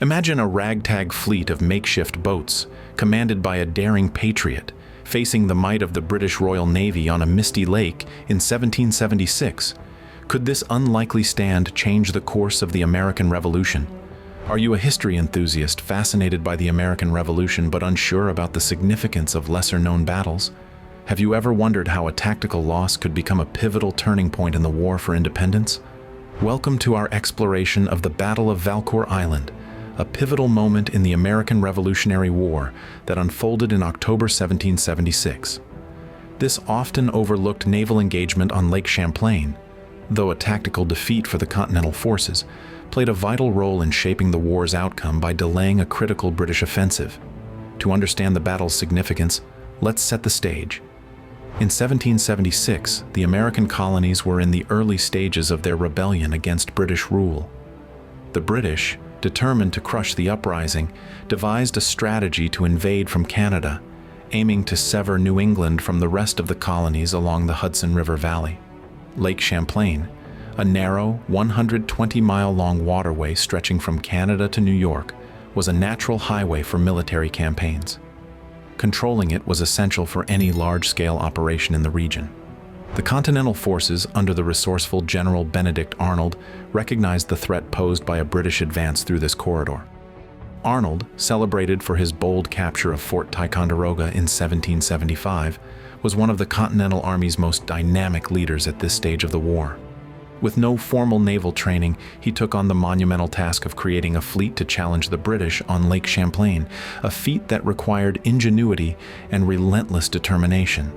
Imagine a ragtag fleet of makeshift boats, commanded by a daring patriot, facing the might of the British Royal Navy on a misty lake in 1776. Could this unlikely stand change the course of the American Revolution? Are you a history enthusiast fascinated by the American Revolution but unsure about the significance of lesser-known battles? Have you ever wondered how a tactical loss could become a pivotal turning point in the war for independence? Welcome to our exploration of the Battle of Valcour Island, a pivotal moment in the American Revolutionary War that unfolded in October 1776. This often overlooked naval engagement on Lake Champlain, though a tactical defeat for the Continental forces, played a vital role in shaping the war's outcome by delaying a critical British offensive. To understand the battle's significance, let's set the stage. In 1776, the American colonies were in the early stages of their rebellion against British rule. The British, determined to crush the uprising, devised a strategy to invade from Canada, aiming to sever New England from the rest of the colonies along the Hudson River Valley. Lake Champlain, a narrow, 120-mile-long waterway stretching from Canada to New York, was a natural highway for military campaigns. Controlling it was essential for any large-scale operation in the region. The Continental forces, under the resourceful General Benedict Arnold, recognized the threat posed by a British advance through this corridor. Arnold, celebrated for his bold capture of Fort Ticonderoga in 1775, was one of the Continental Army's most dynamic leaders at this stage of the war. With no formal naval training, he took on the monumental task of creating a fleet to challenge the British on Lake Champlain, a feat that required ingenuity and relentless determination.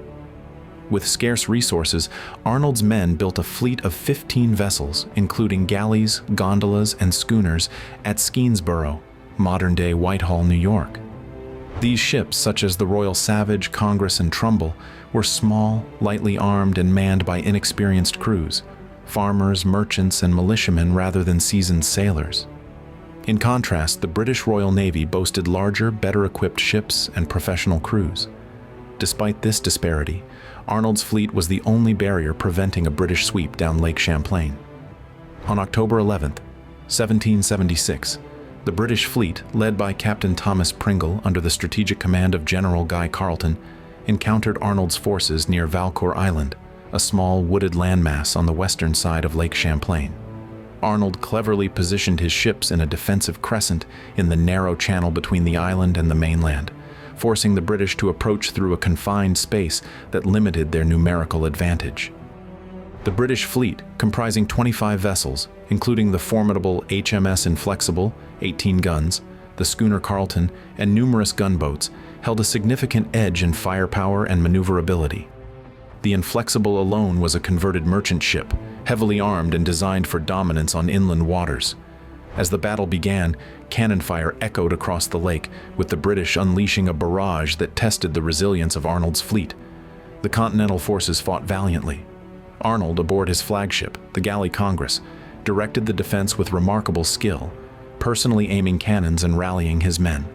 With scarce resources, Arnold's men built a fleet of 15 vessels, including galleys, gondolas, and schooners, at Skenesboro, modern-day Whitehall, New York. These ships, such as the Royal Savage, Congress, and Trumbull, were small, lightly armed, and manned by inexperienced crews, farmers, merchants, and militiamen rather than seasoned sailors. In contrast, the British Royal Navy boasted larger, better-equipped ships and professional crews. Despite this disparity, Arnold's fleet was the only barrier preventing a British sweep down Lake Champlain. On October 11, 1776, the British fleet, led by Captain Thomas Pringle under the strategic command of General Guy Carleton, encountered Arnold's forces near Valcour Island, a small wooded landmass on the western side of Lake Champlain. Arnold cleverly positioned his ships in a defensive crescent in the narrow channel between the island and the mainland, forcing the British to approach through a confined space that limited their numerical advantage. The British fleet, comprising 25 vessels, including the formidable HMS Inflexible, 18 guns, the schooner Carleton, and numerous gunboats, held a significant edge in firepower and maneuverability. The Inflexible alone was a converted merchant ship, heavily armed and designed for dominance on inland waters. As the battle began, cannon fire echoed across the lake, with the British unleashing a barrage that tested the resilience of Arnold's fleet. The Continental forces fought valiantly. Arnold, aboard his flagship, the galley Congress, directed the defense with remarkable skill, personally aiming cannons and rallying his men.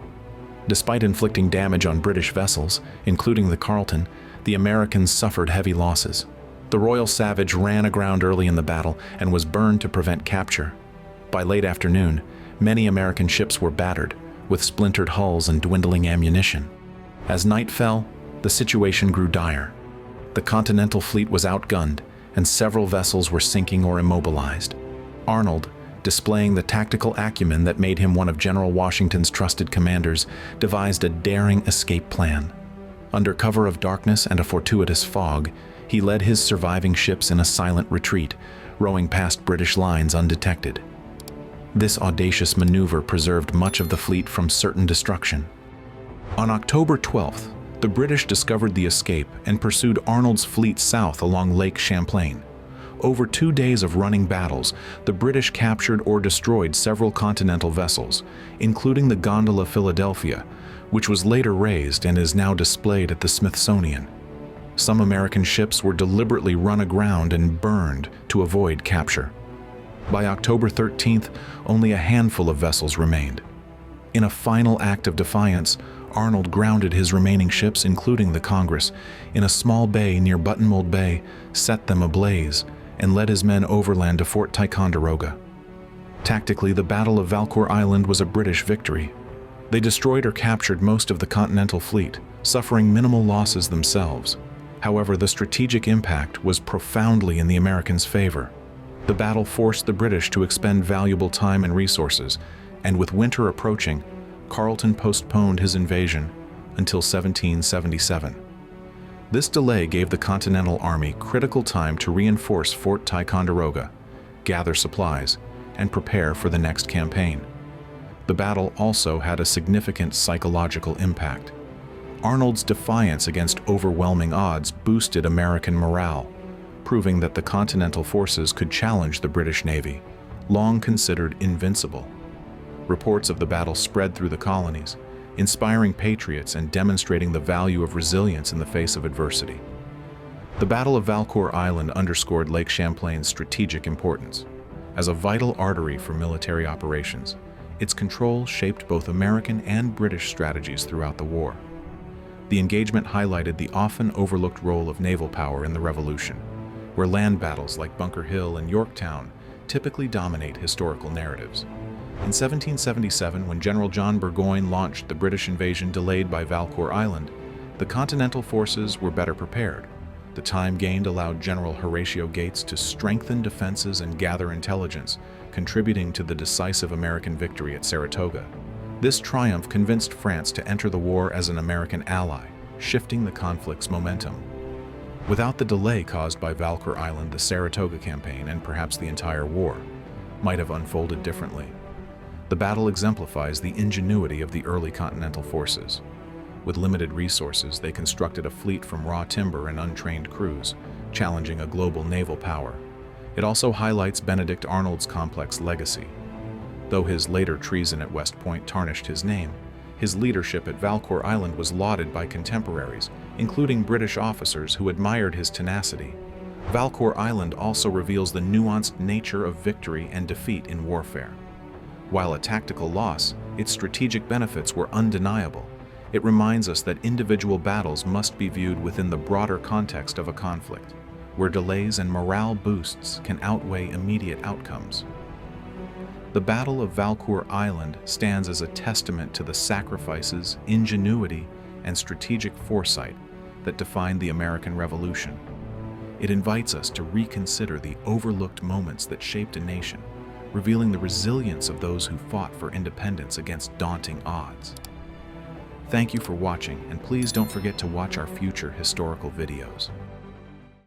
Despite inflicting damage on British vessels, including the Carleton, the Americans suffered heavy losses. The Royal Savage ran aground early in the battle and was burned to prevent capture. By late afternoon, many American ships were battered, with splintered hulls and dwindling ammunition. As night fell, the situation grew dire. The Continental fleet was outgunned, and several vessels were sinking or immobilized. Arnold, displaying the tactical acumen that made him one of General Washington's trusted commanders, devised a daring escape plan. Under cover of darkness and a fortuitous fog, he led his surviving ships in a silent retreat, rowing past British lines undetected. This audacious maneuver preserved much of the fleet from certain destruction. On October 12th, the British discovered the escape and pursued Arnold's fleet south along Lake Champlain. Over 2 days of running battles, the British captured or destroyed several Continental vessels, including the gondola Philadelphia, which was later raised and is now displayed at the Smithsonian. Some American ships were deliberately run aground and burned to avoid capture. By October 13th, only a handful of vessels remained. In a final act of defiance, Arnold grounded his remaining ships, including the Congress, in a small bay near Buttonmold Bay, set them ablaze, and led his men overland to Fort Ticonderoga. Tactically, the Battle of Valcour Island was a British victory. They destroyed or captured most of the Continental fleet, suffering minimal losses themselves. However, the strategic impact was profoundly in the Americans' favor. The battle forced the British to expend valuable time and resources, and with winter approaching, Carleton postponed his invasion until 1777. This delay gave the Continental Army critical time to reinforce Fort Ticonderoga, gather supplies, and prepare for the next campaign. The battle also had a significant psychological impact. Arnold's defiance against overwhelming odds boosted American morale, proving that the Continental forces could challenge the British Navy, long considered invincible. Reports of the battle spread through the colonies, inspiring patriots and demonstrating the value of resilience in the face of adversity. The Battle of Valcour Island underscored Lake Champlain's strategic importance. As a vital artery for military operations, its control shaped both American and British strategies throughout the war. The engagement highlighted the often overlooked role of naval power in the Revolution, where land battles like Bunker Hill and Yorktown typically dominate historical narratives. In 1777, when General John Burgoyne launched the British invasion delayed by Valcour Island, the Continental forces were better prepared. The time gained allowed General Horatio Gates to strengthen defenses and gather intelligence, contributing to the decisive American victory at Saratoga. This triumph convinced France to enter the war as an American ally, shifting the conflict's momentum. Without the delay caused by Valcour Island, the Saratoga campaign, and perhaps the entire war, might have unfolded differently. The battle exemplifies the ingenuity of the early Continental forces. With limited resources, they constructed a fleet from raw timber and untrained crews, challenging a global naval power. It also highlights Benedict Arnold's complex legacy. Though his later treason at West Point tarnished his name, his leadership at Valcour Island was lauded by contemporaries, including British officers who admired his tenacity. Valcour Island also reveals the nuanced nature of victory and defeat in warfare. While a tactical loss, its strategic benefits were undeniable. It reminds us that individual battles must be viewed within the broader context of a conflict, where delays and morale boosts can outweigh immediate outcomes. The Battle of Valcour Island stands as a testament to the sacrifices, ingenuity, and strategic foresight that defined the American Revolution. It invites us to reconsider the overlooked moments that shaped a nation, revealing the resilience of those who fought for independence against daunting odds. Thank you for watching, and please don't forget to watch our future historical videos.